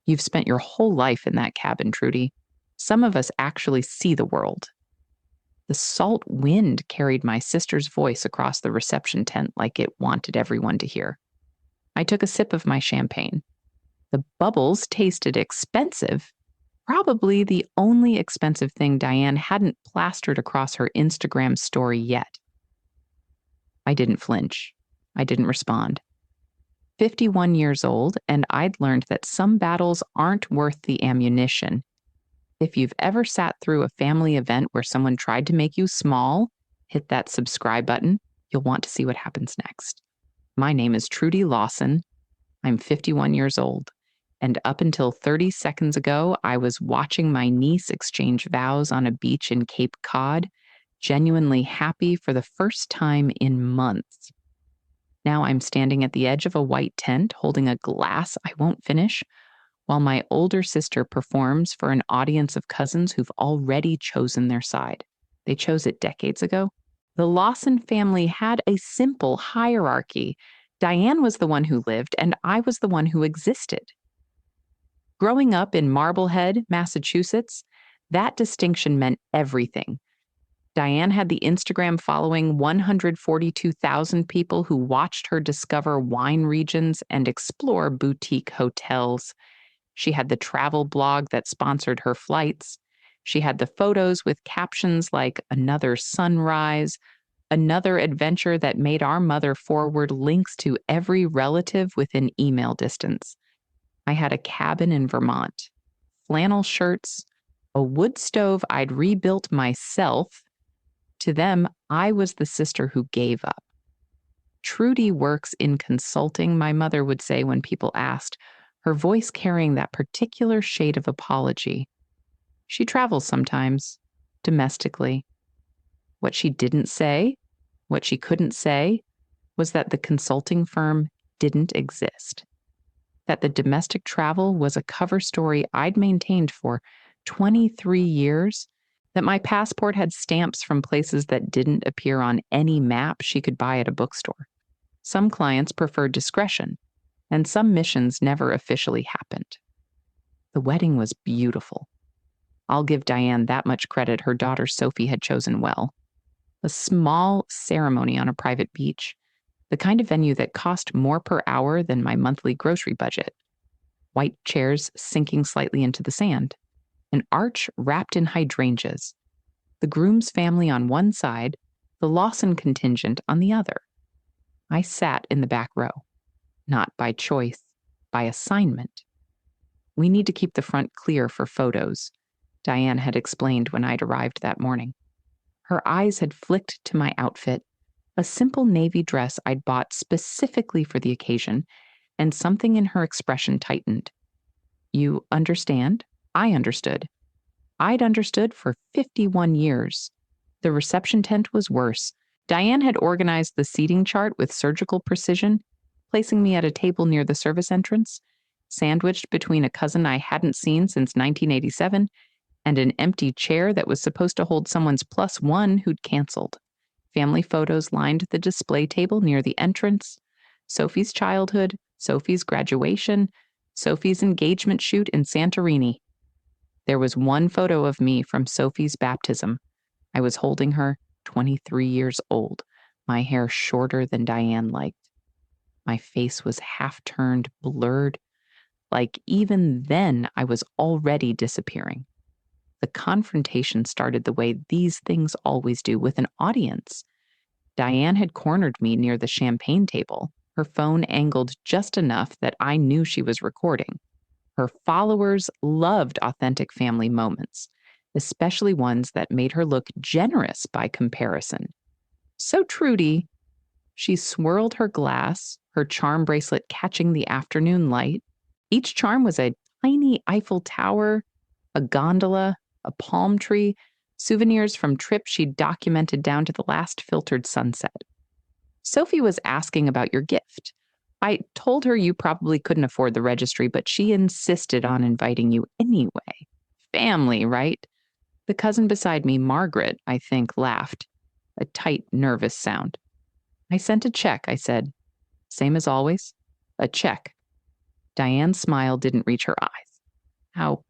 You've spent your whole life in that cabin, Trudy. Some of us actually see the world. The salt wind carried my sister's voice across the reception tent like it wanted everyone to hear. I took a sip of my champagne. The bubbles tasted expensive, probably the only expensive thing Diane hadn't plastered across her Instagram story yet. I didn't flinch. I didn't respond. 51 years old, and I'd learned that some battles aren't worth the ammunition. If you've ever sat through a family event where someone tried to make you small, hit that subscribe button. You'll want to see what happens next. My name is Trudy Lawson. I'm 51 years old. And up until 30 seconds ago, I was watching my niece exchange vows on a beach in Cape Cod, genuinely happy for the first time in months. Now I'm standing at the edge of a white tent holding a glass I won't finish, while my older sister performs for an audience of cousins who've already chosen their side. They chose it decades ago. The Lawson family had a simple hierarchy. Diane was the one who lived, and I was the one who existed. Growing up in Marblehead, Massachusetts, that distinction meant everything. Diane had the Instagram following 142,000 people who watched her discover wine regions and explore boutique hotels. She had the travel blog that sponsored her flights. She had the photos with captions like "another sunrise," "another adventure" that made our mother forward links to every relative within email distance. I had a cabin in Vermont, flannel shirts, a wood stove I'd rebuilt myself. To them, I was the sister who gave up. Trudy works in consulting, my mother would say when people asked, her voice carrying that particular shade of apology. She travels sometimes, domestically. What she didn't say, what she couldn't say, was that the consulting firm didn't exist. That the domestic travel was a cover story I'd maintained for 23 years, that my passport had stamps from places that didn't appear on any map she could buy at a bookstore. Some clients preferred discretion, and some missions never officially happened. The wedding was beautiful. I'll give Diane that much credit. Her daughter Sophie had chosen well. A small ceremony on a private beach, the kind of venue that cost more per hour than my monthly grocery budget. White chairs sinking slightly into the sand. An arch wrapped in hydrangeas. The groom's family on one side, the Lawson contingent on the other. I sat in the back row. Not by choice, by assignment. We need to keep the front clear for photos, Diane had explained when I'd arrived that morning. Her eyes had flicked to my outfit, a simple navy dress I'd bought specifically for the occasion, and something in her expression tightened. You understand? I understood. I'd understood for 51 years. The reception tent was worse. Diane had organized the seating chart with surgical precision, placing me at a table near the service entrance, sandwiched between a cousin I hadn't seen since 1987 and an empty chair that was supposed to hold someone's +1 who'd canceled. Family photos lined the display table near the entrance. Sophie's childhood, Sophie's graduation, Sophie's engagement shoot in Santorini. There was one photo of me from Sophie's baptism. I was holding her, 23 years old, my hair shorter than Diane liked. My face was half-turned, blurred. Like even then, I was already disappearing. The confrontation started the way these things always do, with an audience. Diane had cornered me near the champagne table, her phone angled just enough that I knew she was recording. Her followers loved authentic family moments, especially ones that made her look generous by comparison. So Trudy, she swirled her glass, her charm bracelet catching the afternoon light. Each charm was a tiny Eiffel Tower, a gondola, a palm tree, souvenirs from trips she'd documented down to the last filtered sunset. Sophie was asking about your gift. I told her you probably couldn't afford the registry, but she insisted on inviting you anyway. Family, right? The cousin beside me, Margaret, I think, laughed. A tight, nervous sound. I sent a check, I said. Same as always. A check. Diane's smile didn't reach her eyes. How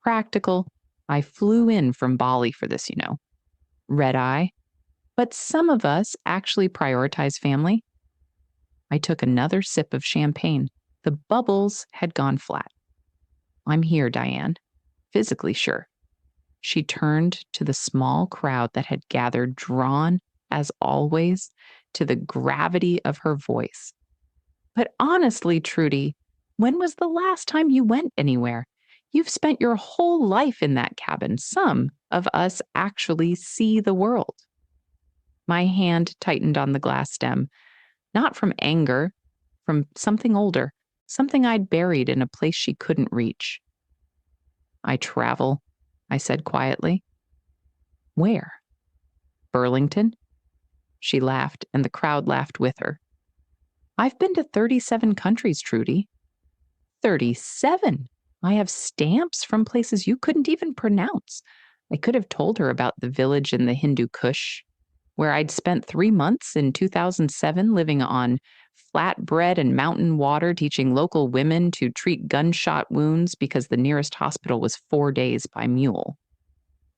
practical. I flew in from Bali for this, Red eye. But some of us actually prioritize family. I took another sip of champagne. The bubbles had gone flat. I'm here, Diane. Physically sure. She turned to the small crowd that had gathered, drawn, as always, to the gravity of her voice. But honestly, Trudy, when was the last time you went anywhere? You've spent your whole life in that cabin. Some of us actually see the world. My hand tightened on the glass stem, not from anger, from something older, something I'd buried in a place she couldn't reach. I travel, I said quietly. Where? Burlington? She laughed, and the crowd laughed with her. I've been to 37 countries, Trudy. 37! I have stamps from places you couldn't even pronounce. I could have told her about the village in the Hindu Kush, where I'd spent 3 months in 2007 living on flatbread and mountain water, teaching local women to treat gunshot wounds because the nearest hospital was 4 days by mule.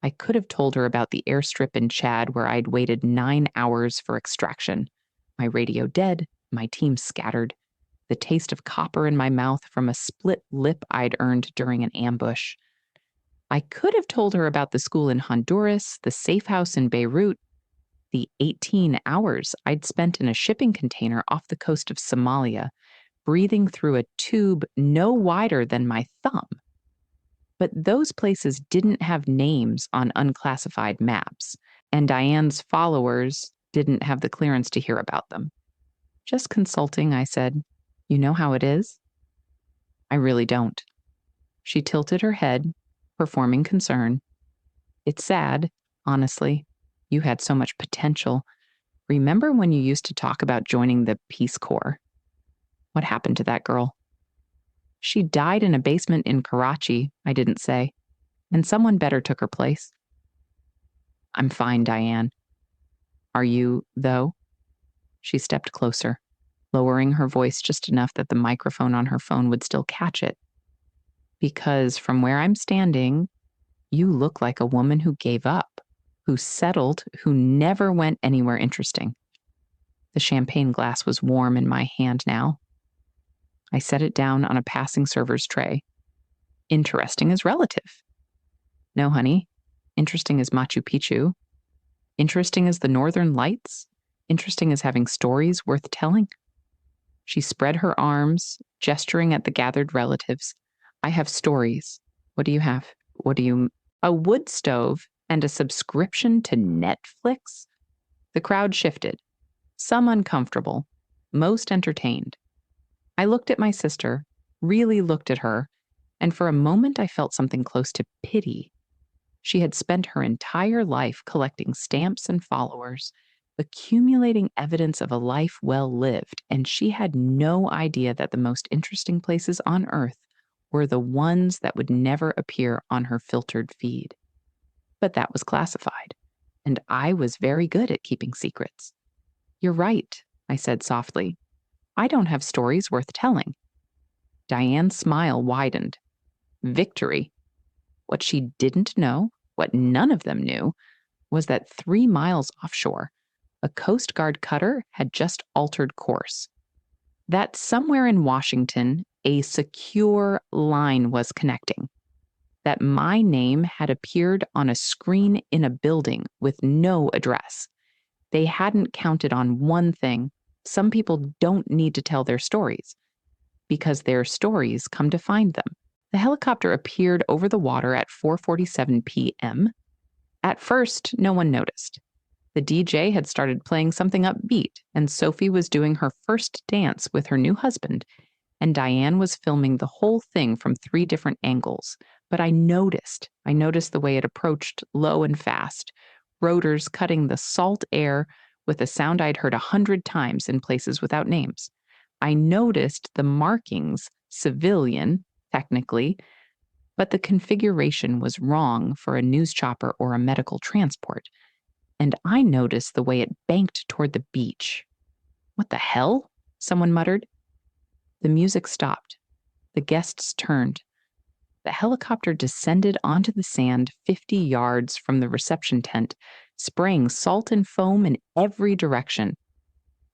I could have told her about the airstrip in Chad where I'd waited 9 hours for extraction. My radio dead, my team scattered, the taste of copper in my mouth from a split lip I'd earned during an ambush. I could have told her about the school in Honduras, the safe house in Beirut, the 18 hours I'd spent in a shipping container off the coast of Somalia, breathing through a tube no wider than my thumb. But those places didn't have names on unclassified maps, and Diane's followers didn't have the clearance to hear about them. Just consulting, I said. You know how it is? I really don't. She tilted her head, performing concern. It's sad, honestly. You had so much potential. Remember when you used to talk about joining the Peace Corps? What happened to that girl? She died in a basement in Karachi, I didn't say, and someone better took her place. I'm fine, Diane. Are you, though? She stepped closer, lowering her voice just enough that the microphone on her phone would still catch it. Because from where I'm standing, you look like a woman who gave up, who settled, who never went anywhere interesting. The champagne glass was warm in my hand now. I set it down on a passing server's tray. Interesting is relative. No, honey. Interesting is Machu Picchu. Interesting is the Northern Lights. Interesting is having stories worth telling. She spread her arms, gesturing at the gathered relatives. I have stories. What do you have? A wood stove and a subscription to Netflix? The crowd shifted, some uncomfortable, most entertained. I looked at my sister, really looked at her, and for a moment I felt something close to pity. She had spent her entire life collecting stamps and followers, accumulating evidence of a life well lived, and she had no idea that the most interesting places on Earth were the ones that would never appear on her filtered feed. But that was classified, and I was very good at keeping secrets. You're right, I said softly. I don't have stories worth telling. Diane's smile widened. Victory. What she didn't know, what none of them knew, was that 3 miles offshore, a Coast Guard cutter had just altered course. That somewhere in Washington, a secure line was connecting. That my name had appeared on a screen in a building with no address. They hadn't counted on one thing. Some people don't need to tell their stories, because their stories come to find them. The helicopter appeared over the water at 4:47 p.m. At first, no one noticed. The DJ had started playing something upbeat, and Sophie was doing her first dance with her new husband, and Diane was filming the whole thing from 3 different angles. But I noticed the way it approached low and fast, rotors cutting the salt air with a sound I'd heard 100 times in places without names. I noticed the markings, civilian, technically, but the configuration was wrong for a news chopper or a medical transport. And I noticed the way it banked toward the beach. What the hell? Someone muttered. The music stopped. The guests turned. The helicopter descended onto the sand 50 yards from the reception tent, spraying salt and foam in every direction.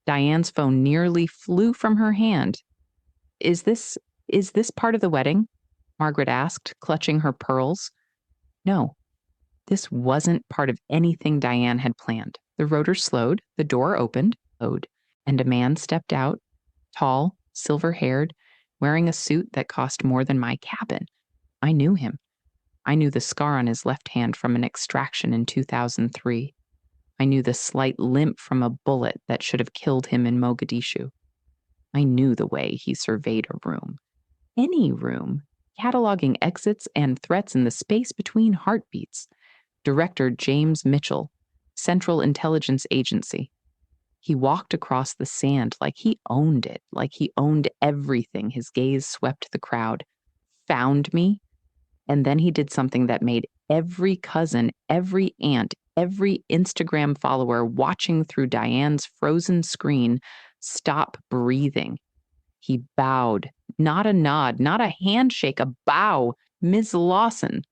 Diane's phone nearly flew from her hand. Is this part of the wedding? Margaret asked, clutching her pearls. No, this wasn't part of anything Diane had planned. The rotor slowed, the door opened, and a man stepped out, tall, silver-haired, wearing a suit that cost more than my cabin. I knew him. I knew the scar on his left hand from an extraction in 2003. I knew the slight limp from a bullet that should have killed him in Mogadishu. I knew the way he surveyed a room. Any room, cataloging exits and threats in the space between heartbeats. Director James Mitchell, Central Intelligence Agency. He walked across the sand like he owned it, like he owned everything. His gaze swept the crowd, found me, and then he did something that made every cousin, every aunt, every Instagram follower watching through Diane's frozen screen stop breathing. He bowed, not a nod, not a handshake, a bow. Ms. Lawson.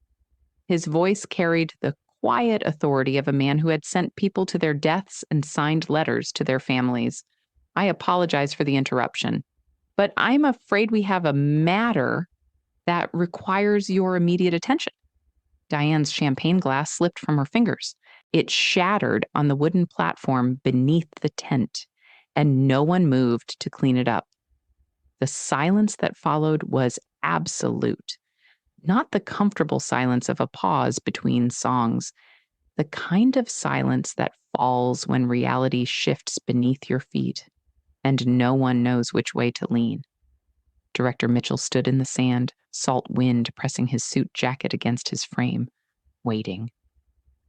His voice carried the quiet authority of a man who had sent people to their deaths and signed letters to their families. I apologize for the interruption, but I'm afraid we have a matter that requires your immediate attention. Diane's champagne glass slipped from her fingers. It shattered on the wooden platform beneath the tent, and no one moved to clean it up. The silence that followed was absolute. Not the comfortable silence of a pause between songs, the kind of silence that falls when reality shifts beneath your feet, and no one knows which way to lean. Director Mitchell stood in the sand, salt wind pressing his suit jacket against his frame, waiting.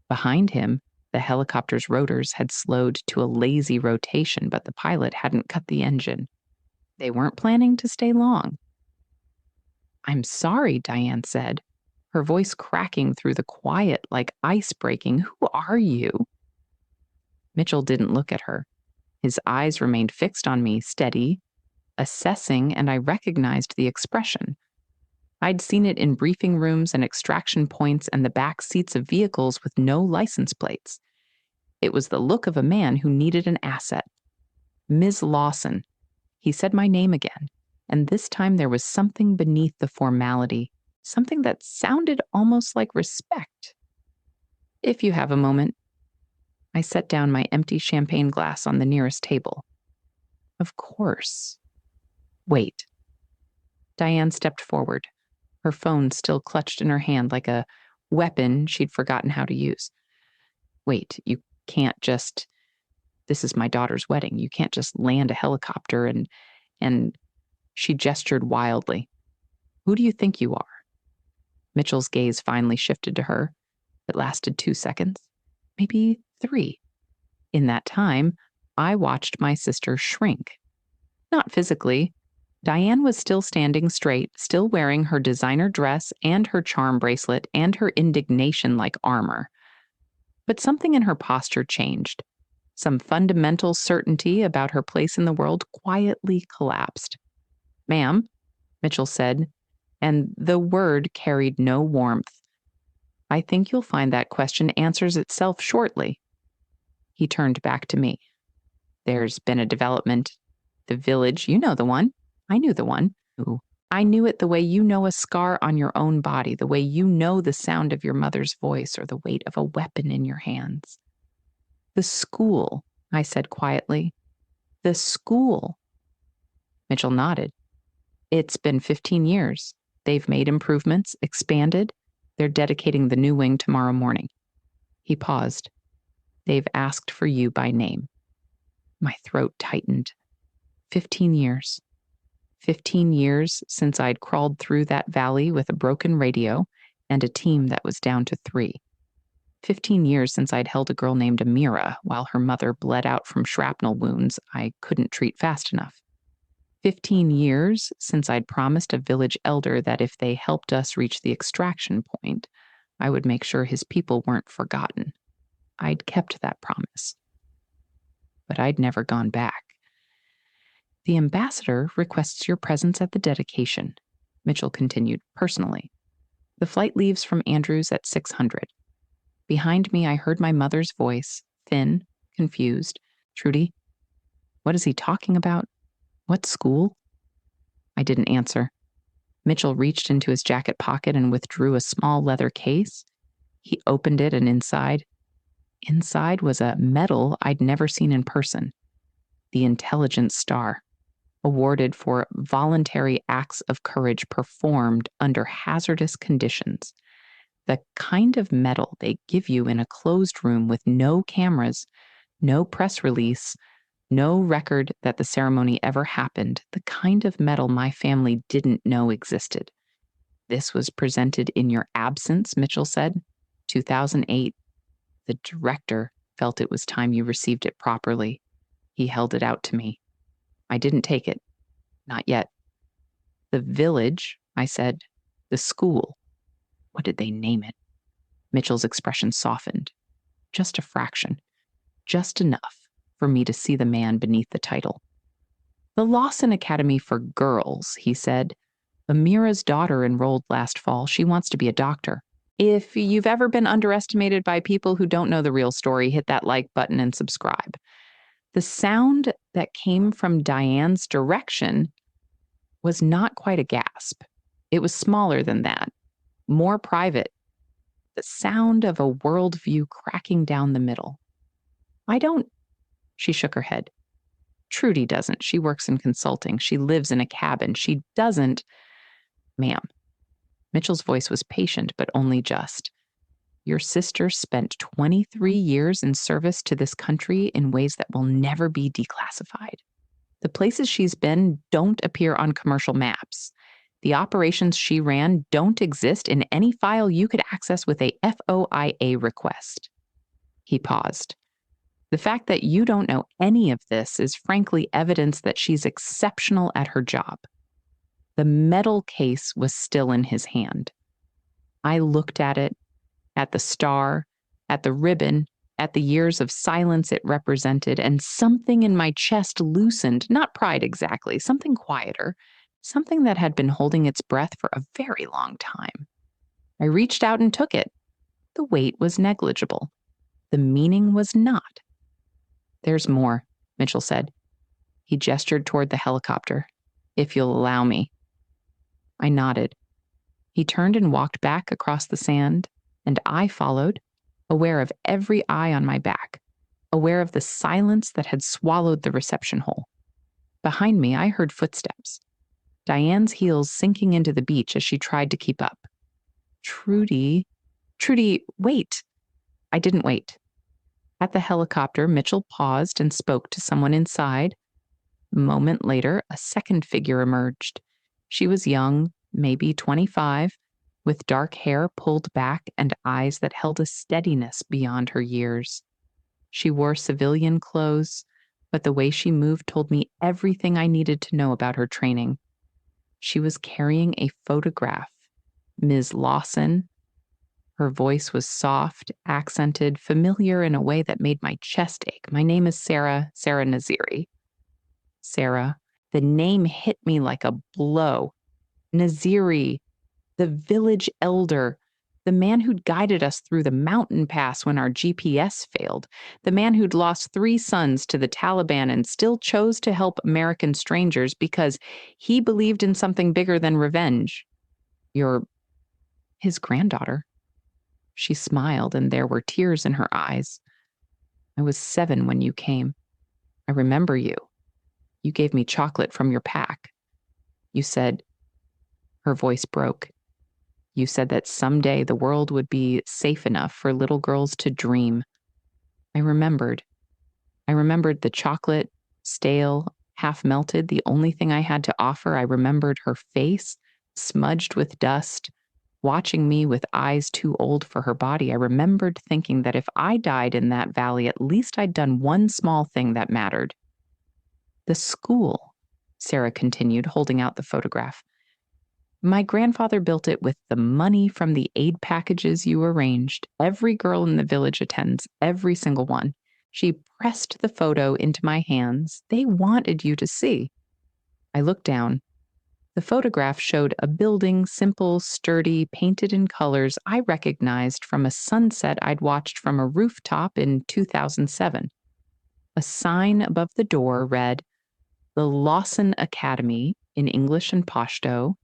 Behind him, the helicopter's rotors had slowed to a lazy rotation, but the pilot hadn't cut the engine. They weren't planning to stay long. I'm sorry, Diane said, her voice cracking through the quiet like ice breaking. Who are you? Mitchell didn't look at her. His eyes remained fixed on me, steady, assessing, and I recognized the expression. I'd seen it in briefing rooms and extraction points and the back seats of vehicles with no license plates. It was the look of a man who needed an asset. Ms. Lawson. He said my name again, and this time there was something beneath the formality, something that sounded almost like respect. If you have a moment. I set down my empty champagne glass on the nearest table. Of course. Wait. Diane stepped forward, her phone still clutched in her hand like a weapon she'd forgotten how to use. Wait, you can't just... This is my daughter's wedding. You can't just land a helicopter and she gestured wildly. Who do you think you are? Mitchell's gaze finally shifted to her. It lasted 2 seconds, maybe 3. In that time, I watched my sister shrink. Not physically. Diane was still standing straight, still wearing her designer dress and her charm bracelet and her indignation like armor. But something in her posture changed. Some fundamental certainty about her place in the world quietly collapsed. Ma'am, Mitchell said, and the word carried no warmth. I think you'll find that question answers itself shortly. He turned back to me. There's been a development. The village, you know the one. I knew the one. Ooh. I knew it the way you know a scar on your own body, the way you know the sound of your mother's voice or the weight of a weapon in your hands. The school, I said quietly. The school. Mitchell nodded. It's been 15 years. They've made improvements, expanded. They're dedicating the new wing tomorrow morning. He paused. They've asked for you by name. My throat tightened. 15 years. 15 years since I'd crawled through that valley with a broken radio and a team that was down to 3. 15 years since I'd held a girl named Amira while her mother bled out from shrapnel wounds I couldn't treat fast enough. 15 years since I'd promised a village elder that if they helped us reach the extraction point, I would make sure his people weren't forgotten. I'd kept that promise. But I'd never gone back. The ambassador requests your presence at the dedication, Mitchell continued personally. The flight leaves from Andrews at 600. Behind me, I heard my mother's voice, thin, confused. Trudy, what is he talking about? What school? I didn't answer. Mitchell reached into his jacket pocket and withdrew a small leather case. He opened it, and inside was a medal I'd never seen in person. The Intelligence Star, awarded for voluntary acts of courage performed under hazardous conditions. The kind of medal they give you in a closed room with no cameras, no press release, no record that the ceremony ever happened, the kind of medal my family didn't know existed. This was presented in your absence, Mitchell said. 2008. The director felt it was time you received it properly. He held it out to me. I didn't take it. Not yet. The village, I said. The school. What did they name it? Mitchell's expression softened. Just a fraction. Just enough for me to see the man beneath the title. The Lawson Academy for Girls, he said. Amira's daughter enrolled last fall. She wants to be a doctor. If you've ever been underestimated by people who don't know the real story, hit that like button and subscribe. The sound that came from Diane's direction was not quite a gasp. It was smaller than that, more private. The sound of a worldview cracking down the middle. I don't, she shook her head. Trudy doesn't. She works in consulting. She lives in a cabin. She doesn't. Ma'am. Mitchell's voice was patient, but only just. Your sister spent 23 years in service to this country in ways that will never be declassified. The places she's been don't appear on commercial maps. The operations she ran don't exist in any file you could access with a FOIA request. He paused. The fact that you don't know any of this is frankly evidence that she's exceptional at her job. The medal case was still in his hand. I looked at it, at the star, at the ribbon, at the years of silence it represented, and something in my chest loosened, not pride exactly, something quieter, something that had been holding its breath for a very long time. I reached out and took it. The weight was negligible. The meaning was not. There's more, Mitchell said. He gestured toward the helicopter. If you'll allow me. I nodded. He turned and walked back across the sand, and I followed, aware of every eye on my back, aware of the silence that had swallowed the reception hole. Behind me, I heard footsteps. Diane's heels sinking into the beach as she tried to keep up. Trudy, wait. I didn't wait. At the helicopter, Mitchell paused and spoke to someone inside. A moment later, a second figure emerged. She was young, maybe 25, with dark hair pulled back and eyes that held a steadiness beyond her years. She wore civilian clothes, but the way she moved told me everything I needed to know about her training. She was carrying a photograph. Ms. Lawson. Her voice was soft, accented, familiar in a way that made my chest ache. My name is Sarah Naziri. Sarah. The name hit me like a blow. Naziri, the village elder, the man who'd guided us through the mountain pass when our GPS failed, the man who'd lost 3 sons to the Taliban and still chose to help American strangers because he believed in something bigger than revenge. You're his granddaughter. She smiled, and there were tears in her eyes. I was 7 when you came. I remember you. You gave me chocolate from your pack. You said, her voice broke. You said that someday the world would be safe enough for little girls to dream. I remembered. I remembered the chocolate, stale, half melted, the only thing I had to offer. I remembered her face, smudged with dust, watching me with eyes too old for her body. I remembered thinking that if I died in that valley, at least I'd done one small thing that mattered. The school, Sarah continued, holding out the photograph. My grandfather built it with the money from the aid packages you arranged. Every girl in the village attends, every single one. She pressed the photo into my hands. They wanted you to see. I looked down. The photograph showed a building, simple, sturdy, painted in colors I recognized from a sunset I'd watched from a rooftop in 2007. A sign above the door read, "The Lawson Academy," in English and Pashto,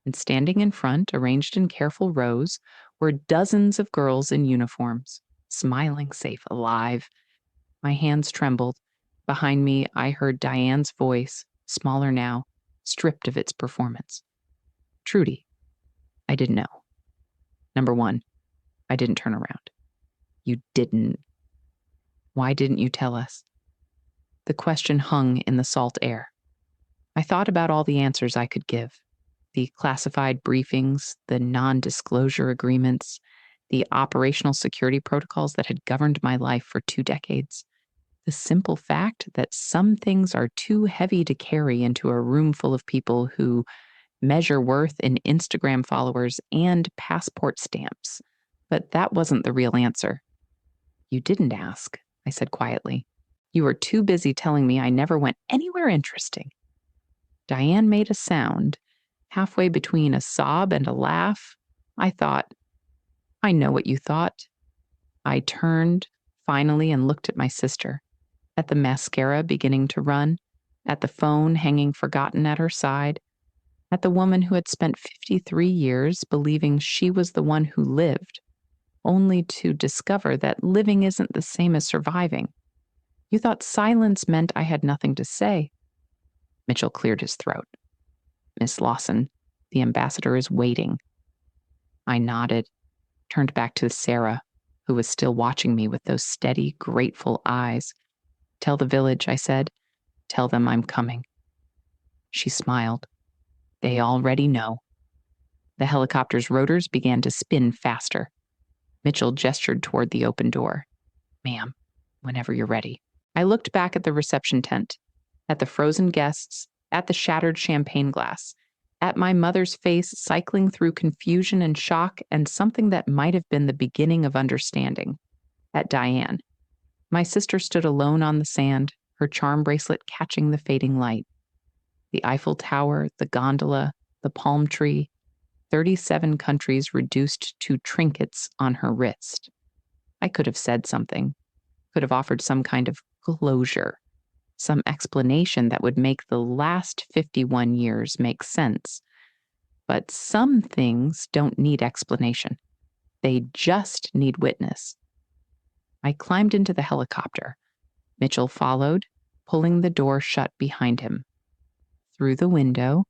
and standing in front, arranged in careful rows, were dozens of girls in uniforms, smiling, safe, alive. My hands trembled. Behind me, I heard Diane's voice, smaller now, stripped of its performance. "Trudy, I didn't know. Number one, I didn't turn around. You didn't. Why didn't you tell us?" The question hung in the salt air. I thought about all the answers I could give. The classified briefings, the non-disclosure agreements, the operational security protocols that had governed my life for 2 decades. The simple fact that some things are too heavy to carry into a room full of people who measure worth in Instagram followers and passport stamps. But that wasn't the real answer. "You didn't ask," I said quietly. "You were too busy telling me I never went anywhere interesting." Diane made a sound, halfway between a sob and a laugh. I thought, "I know what you thought." I turned, finally, and looked at my sister, at the mascara beginning to run, at the phone hanging forgotten at her side, at the woman who had spent 53 years believing she was the one who lived, only to discover that living isn't the same as surviving. "You thought silence meant I had nothing to say." Mitchell cleared his throat. "Miss Lawson, the ambassador is waiting." I nodded, turned back to Sarah, who was still watching me with those steady, grateful eyes. "Tell the village," I said. "Tell them I'm coming." She smiled. "They already know." The helicopter's rotors began to spin faster. Mitchell gestured toward the open door. "Ma'am, whenever you're ready." I looked back at the reception tent, at the frozen guests, at the shattered champagne glass, at my mother's face cycling through confusion and shock and something that might have been the beginning of understanding, at Diane. My sister stood alone on the sand, her charm bracelet catching the fading light. The Eiffel Tower, the gondola, the palm tree, 37 countries reduced to trinkets on her wrist. I could have said something, could have offered some kind of closure, some explanation that would make the last 51 years make sense. But some things don't need explanation. They just need witness. I climbed into the helicopter. Mitchell followed, pulling the door shut behind him. Through the window,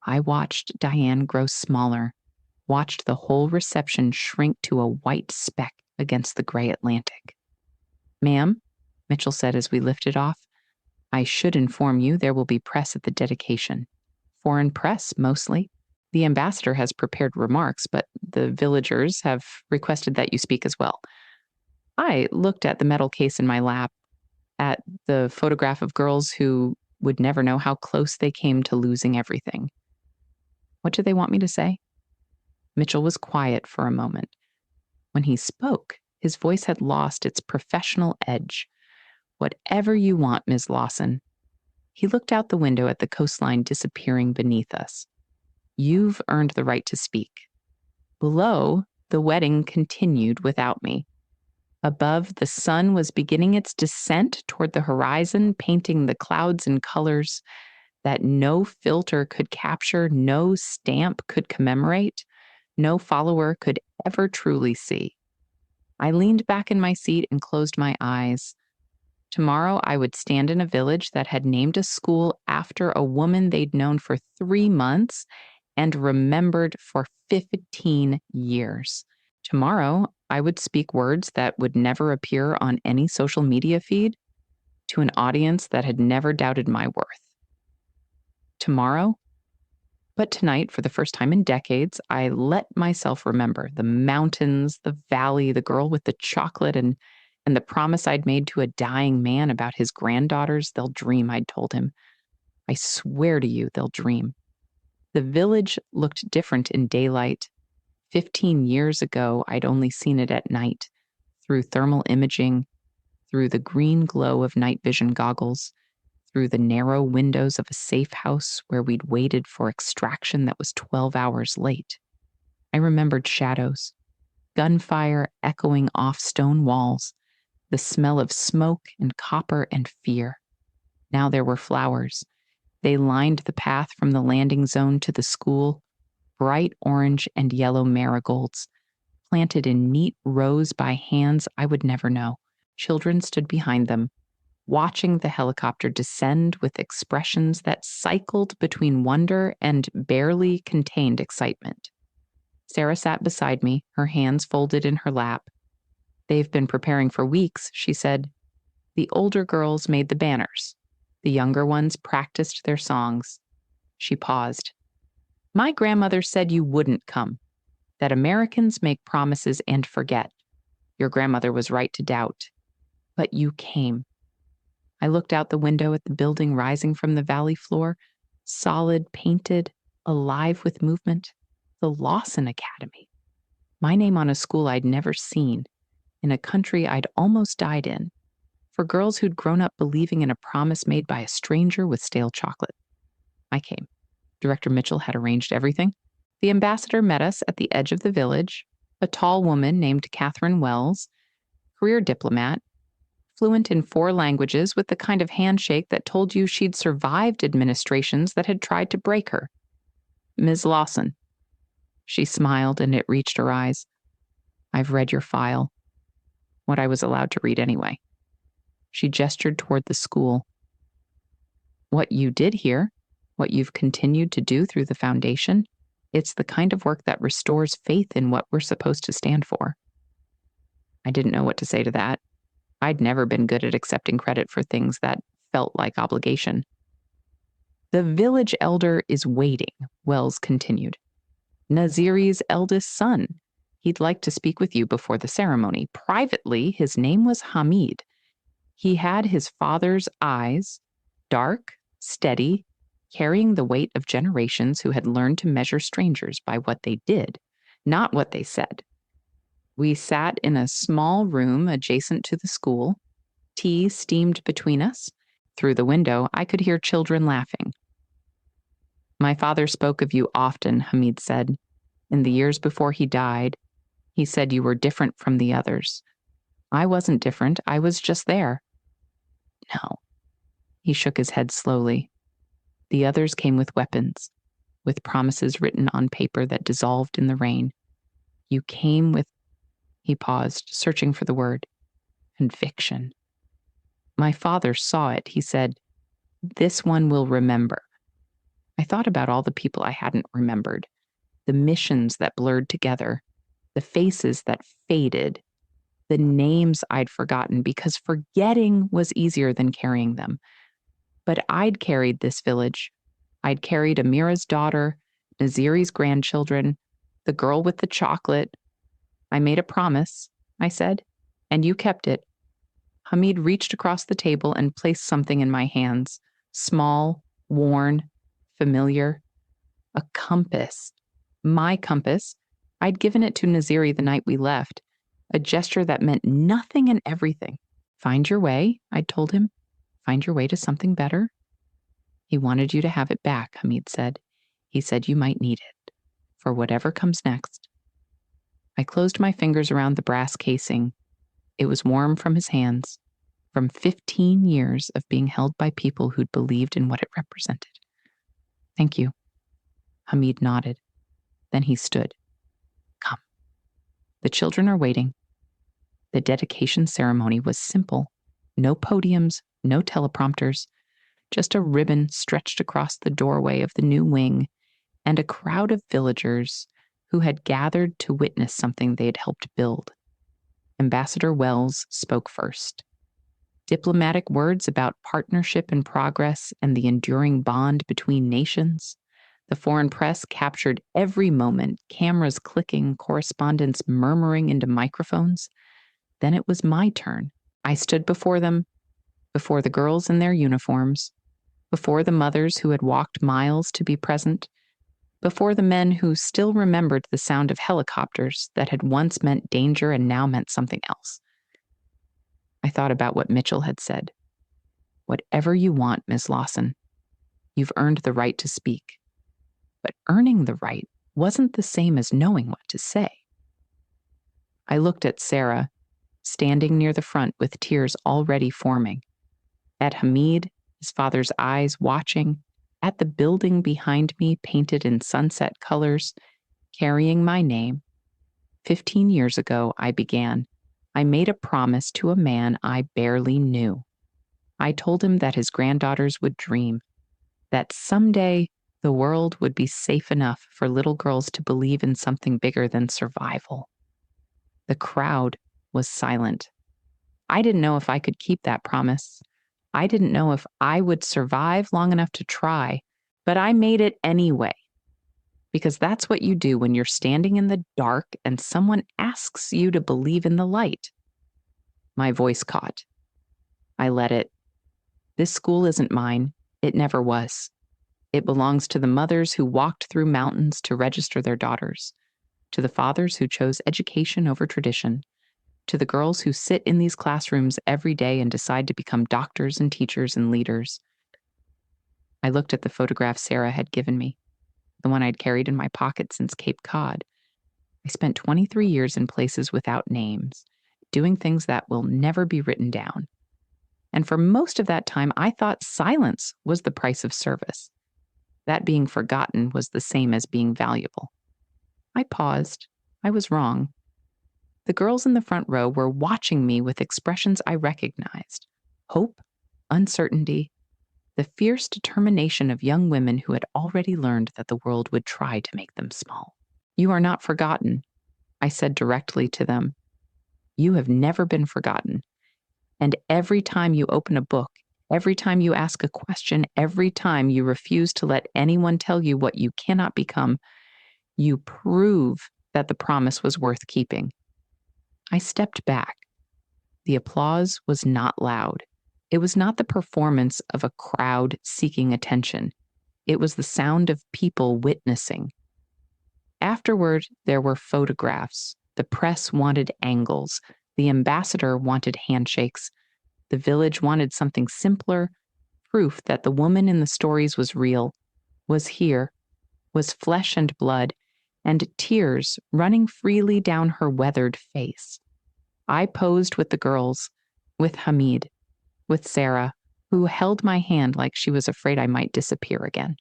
I watched Diane grow smaller, watched the whole reception shrink to a white speck against the gray Atlantic. "Ma'am," Mitchell said as we lifted off, "I should inform you there will be press at the dedication. Foreign press, mostly. The ambassador has prepared remarks, but the villagers have requested that you speak as well." I looked at the metal case in my lap, at the photograph of girls who would never know how close they came to losing everything. What do they want me to say? Mitchell was quiet for a moment. When he spoke, his voice had lost its professional edge. "Whatever you want, Ms. Lawson." He looked out the window at the coastline disappearing beneath us. "You've earned the right to speak." Below, the wedding continued without me. Above, the sun was beginning its descent toward the horizon, painting the clouds in colors that no filter could capture, no stamp could commemorate, no follower could ever truly see. I leaned back in my seat and closed my eyes. Tomorrow, I would stand in a village that had named a school after a woman they'd known for 3 months and remembered for 15 years. Tomorrow, I would speak words that would never appear on any social media feed to an audience that had never doubted my worth. Tomorrow, but tonight, for the first time in decades, I let myself remember the mountains, the valley, the girl with the chocolate, and the promise I'd made to a dying man about his granddaughters. They'll dream, I'd told him. I swear to you, they'll dream. The village looked different in daylight. 15 years ago, I'd only seen it at night, through thermal imaging, through the green glow of night vision goggles, through the narrow windows of a safe house where we'd waited for extraction that was 12 hours late. I remembered shadows, gunfire echoing off stone walls, the smell of smoke and copper and fear. Now there were flowers. They lined the path from the landing zone to the school, bright orange and yellow marigolds, planted in neat rows by hands I would never know. Children stood behind them, watching the helicopter descend with expressions that cycled between wonder and barely contained excitement. Sarah sat beside me, her hands folded in her lap. "They've been preparing for weeks," she said. "The older girls made the banners. The younger ones practiced their songs." She paused. "My grandmother said you wouldn't come, that Americans make promises and forget. Your grandmother was right to doubt. But you came." I looked out the window at the building rising from the valley floor, solid, painted, alive with movement. The Lawson Academy. My name on a school I'd never seen, in a country I'd almost died in, for girls who'd grown up believing in a promise made by a stranger with stale chocolate. I came. Director Mitchell had arranged everything. The ambassador met us at the edge of the village, a tall woman named Catherine Wells, career diplomat, fluent in 4 languages with the kind of handshake that told you she'd survived administrations that had tried to break her. "Ms. Lawson." She smiled, and it reached her eyes. "I've read your file." What I was allowed to read anyway. She gestured toward the school. "What you did here, what you've continued to do through the foundation, it's the kind of work that restores faith in what we're supposed to stand for." I didn't know what to say to that. I'd never been good at accepting credit for things that felt like obligation. "The village elder is waiting," Wells continued. "Naziri's eldest son. He'd like to speak with you before the ceremony. Privately, his name was Hamid. He had his father's eyes, dark, steady, carrying the weight of generations who had learned to measure strangers by what they did, not what they said. We sat in a small room adjacent to the school. Tea steamed between us. Through the window, I could hear children laughing. "My father spoke of you often," Hamid said. "In the years before he died, he said you were different from the others. I wasn't different. I was just there." "No." He shook his head slowly. "The others came with weapons, with promises written on paper that dissolved in the rain. You came with—" He paused, searching for the word. "Conviction." "My father saw it," he said. "This one will remember." I thought about all the people I hadn't remembered, the missions that blurred together, the faces that faded, the names I'd forgotten because forgetting was easier than carrying them. But I'd carried this village. I'd carried Amira's daughter, Naziri's grandchildren, the girl with the chocolate. "I made a promise," I said, "and you kept it." Hamid reached across the table and placed something in my hands, small, worn, familiar. A compass. My compass. I'd given it to Naziri the night we left, a gesture that meant nothing and everything. "Find your way," I'd told him. "Find your way to something better." "He wanted you to have it back," Hamid said. "He said you might need it, for whatever comes next." I closed my fingers around the brass casing. It was warm from his hands, from 15 years of being held by people who'd believed in what it represented. "Thank you." Hamid nodded. Then he stood. "Come. The children are waiting." The dedication ceremony was simple. No podiums, no teleprompters, just a ribbon stretched across the doorway of the new wing, and a crowd of villagers who had gathered to witness something they'd helped build. Ambassador Wells spoke first. Diplomatic words about partnership and progress and the enduring bond between nations. The foreign press captured every moment, cameras clicking, correspondents murmuring into microphones. Then it was my turn. I stood before them, before the girls in their uniforms, before the mothers who had walked miles to be present, before the men who still remembered the sound of helicopters that had once meant danger and now meant something else. I thought about what Mitchell had said. Whatever you want, Miss Lawson. You've earned the right to speak. But earning the right wasn't the same as knowing what to say. I looked at Sarah, standing near the front with tears already forming, at Hamid, his father's eyes watching, at the building behind me painted in sunset colors, carrying my name. 15 years ago, I began. I made a promise to a man I barely knew. I told him that his granddaughters would dream, that someday the world would be safe enough for little girls to believe in something bigger than survival. The crowd was silent. I didn't know if I could keep that promise. I didn't know if I would survive long enough to try, but I made it anyway. Because that's what you do when you're standing in the dark and someone asks you to believe in the light. My voice caught. I let it. This school isn't mine. It never was. It belongs to the mothers who walked through mountains to register their daughters, to the fathers who chose education over tradition, to the girls who sit in these classrooms every day and decide to become doctors and teachers and leaders. I looked at the photograph Sarah had given me, the one I'd carried in my pocket since Cape Cod. I spent 23 years in places without names, doing things that will never be written down. And for most of that time, I thought silence was the price of service. That being forgotten was the same as being valuable. I paused. I was wrong. The girls in the front row were watching me with expressions I recognized: hope, uncertainty, the fierce determination of young women who had already learned that the world would try to make them small. You are not forgotten, I said directly to them. You have never been forgotten. And every time you open a book, every time you ask a question, every time you refuse to let anyone tell you what you cannot become, you prove that the promise was worth keeping. I stepped back. The applause was not loud. It was not the performance of a crowd seeking attention. It was the sound of people witnessing. Afterward, there were photographs. The press wanted angles. The ambassador wanted handshakes. The village wanted something simpler, proof that the woman in the stories was real, was here, was flesh and blood, and tears running freely down her weathered face. I posed with the girls, with Hamid, with Sarah, who held my hand like she was afraid I might disappear again.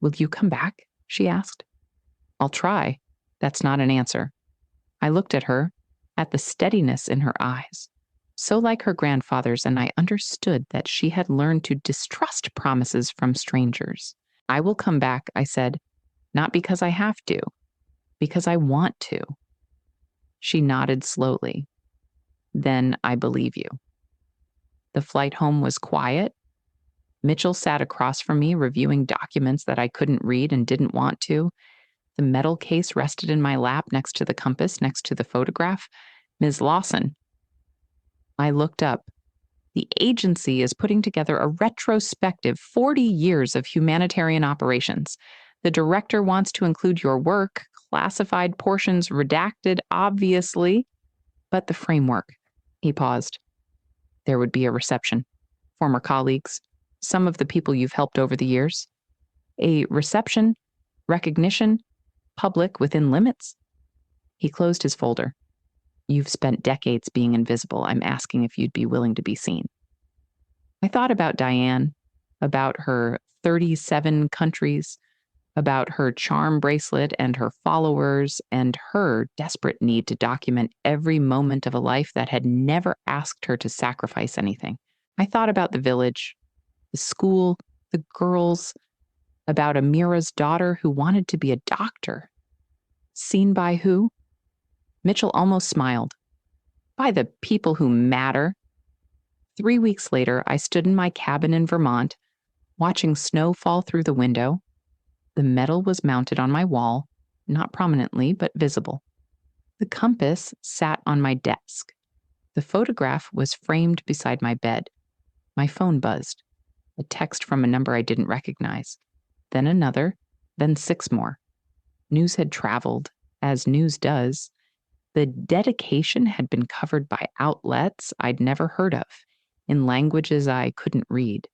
Will you come back? She asked. I'll try. That's not an answer. I looked at her, at the steadiness in her eyes, so like her grandfather's, and I understood that she had learned to distrust promises from strangers. I will come back, I said, not because I have to, because I want to. She nodded slowly. Then I believe you. The flight home was quiet. Mitchell sat across from me, reviewing documents that I couldn't read and didn't want to. The metal case rested in my lap next to the compass, next to the photograph. Ms. Lawson. I looked up. The agency is putting together a retrospective 40 years of humanitarian operations. The director wants to include your work, classified portions redacted, obviously, but the framework. He paused. There would be a reception. Former colleagues, some of the people you've helped over the years. A reception, recognition, public within limits. He closed his folder. You've spent decades being invisible. I'm asking if you'd be willing to be seen. I thought about Diane, about her 37 countries, about her charm bracelet and her followers, and her desperate need to document every moment of a life that had never asked her to sacrifice anything. I thought about the village, the school, the girls, about Amira's daughter who wanted to be a doctor. Seen by who? Mitchell almost smiled. By the people who matter. 3 weeks later, I stood in my cabin in Vermont, watching snow fall through the window. The medal was mounted on my wall, not prominently, but visible. The compass sat on my desk. The photograph was framed beside my bed. My phone buzzed. A text from a number I didn't recognize. Then another, then 6 more. News had traveled, as news does. The dedication had been covered by outlets I'd never heard of. in languages I couldn't read.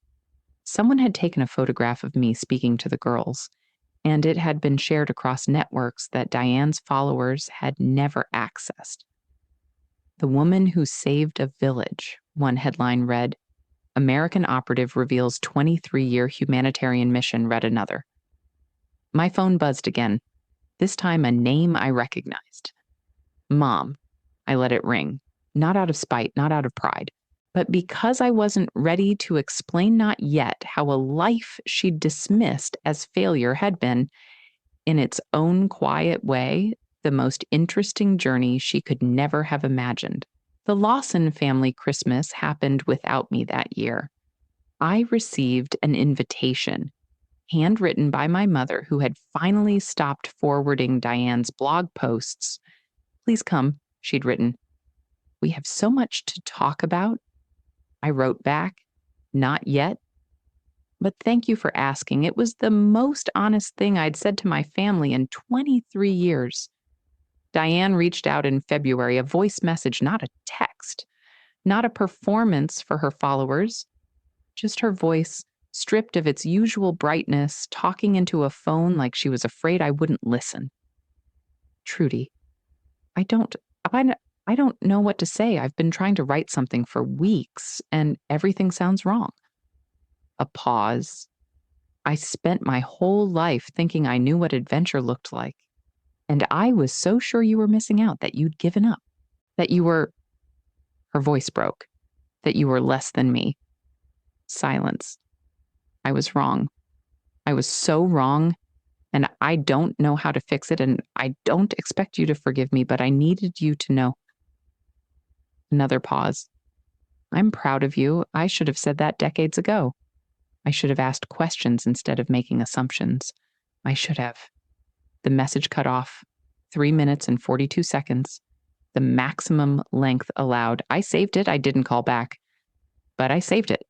Someone had taken a photograph of me speaking to the girls, and it had been shared across networks that Diane's followers had never accessed. "The woman who saved a village," one headline read. "American operative reveals 23-year humanitarian mission," read another. My phone buzzed again, this time a name I recognized. Mom. I let it ring, not out of spite, not out of pride, but because I wasn't ready to explain not yet how a life she'd dismissed as failure had been, in its own quiet way, the most interesting journey she could never have imagined. The Lawson family Christmas happened without me that year. I received an invitation, handwritten by my mother, who had finally stopped forwarding Diane's blog posts. "Please come," she'd written. "We have so much to talk about." I wrote back, "Not yet, but thank you for asking." It was the most honest thing I'd said to my family in 23 years. Diane reached out in February, a voice message, not a text, not a performance for her followers, just her voice, stripped of its usual brightness, talking into a phone like she was afraid I wouldn't listen. "Trudy, I don't know what to say. I've been trying to write something for weeks, and everything sounds wrong." A pause. "I spent my whole life thinking I knew what adventure looked like. And I was so sure you were missing out, that you'd given up, that you were—" Her voice broke. "That you were less than me." Silence. I was wrong. I was so wrong, and I don't know how to fix it, and I don't expect you to forgive me, but I needed you to know. Another pause. "I'm proud of you. I should have said that decades ago. I should have asked questions instead of making assumptions. I should have." The message cut off. 3 minutes and 42 seconds. The maximum length allowed. I saved it. I didn't call back, but I saved it.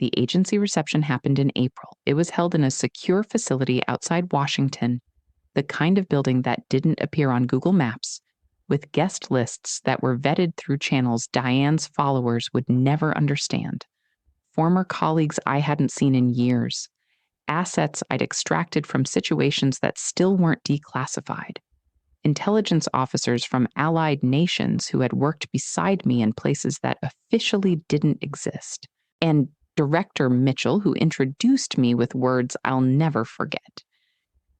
The agency reception happened in April. It was held in a secure facility outside Washington, the kind of building that didn't appear on Google Maps, with guest lists that were vetted through channels Diane's followers would never understand. Former colleagues I hadn't seen in years. Assets I'd extracted from situations that still weren't declassified. Intelligence officers from allied nations who had worked beside me in places that officially didn't exist. And Director Mitchell, who introduced me with words I'll never forget.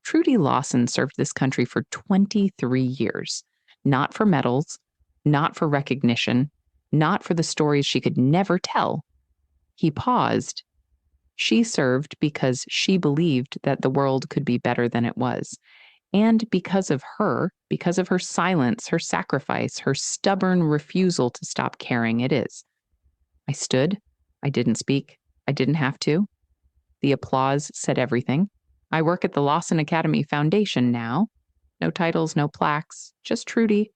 Trudy Lawson served this country for 23 years. Not for medals, not for recognition, not for the stories she could never tell. He paused. She served because she believed that the world could be better than it was. And because of her silence, her sacrifice, her stubborn refusal to stop caring, it is. I stood. I didn't speak. I didn't have to. The applause said everything. I work at the Lawson Academy Foundation now. No titles, no plaques, just Trudy,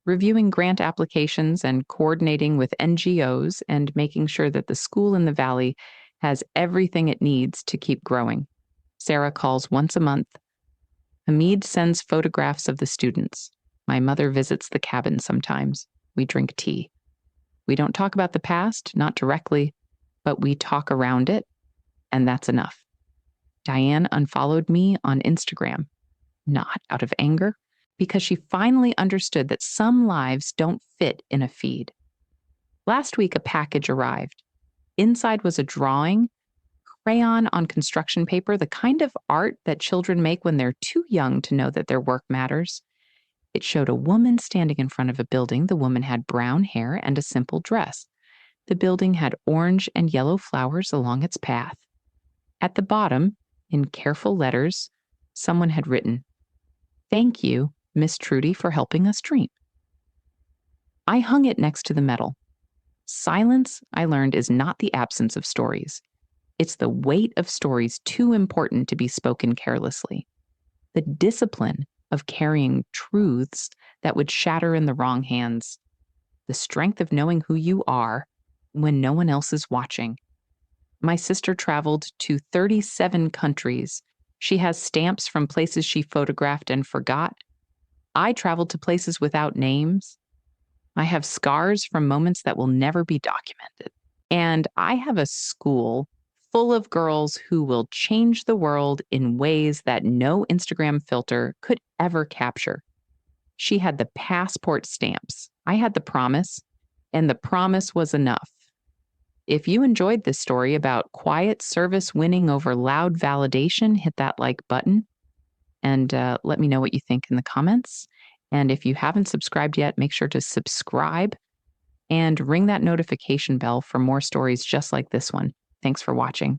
reviewing grant applications and coordinating with NGOs and making sure that the school in the Valley has everything it needs to keep growing. Sarah calls once a month. Hamid sends photographs of the students. My mother visits the cabin sometimes. We drink tea. We don't talk about the past, not directly, but we talk around it, and that's enough. Diane unfollowed me on Instagram, not out of anger, because she finally understood that some lives don't fit in a feed. Last week, a package arrived. Inside was a drawing, crayon on construction paper, the kind of art that children make when they're too young to know that their work matters. It showed a woman standing in front of a building. The woman had brown hair and a simple dress. The building had orange and yellow flowers along its path. At the bottom, in careful letters, someone had written, "Thank you, Miss Trudy, for helping us dream." I hung it next to the medal. Silence, I learned, is not the absence of stories. It's the weight of stories too important to be spoken carelessly. The discipline of carrying truths that would shatter in the wrong hands. The strength of knowing who you are when no one else is watching. My sister traveled to 37 countries. She has stamps from places she photographed and forgot. I traveled to places without names. I have scars from moments that will never be documented. And I have a school full of girls who will change the world in ways that no Instagram filter could ever capture. She had the passport stamps. I had the promise, and the promise was enough. If you enjoyed this story about quiet service winning over loud validation, hit that like button and let me know what you think in the comments. And if you haven't subscribed yet, make sure to subscribe and ring that notification bell for more stories just like this one. Thanks for watching.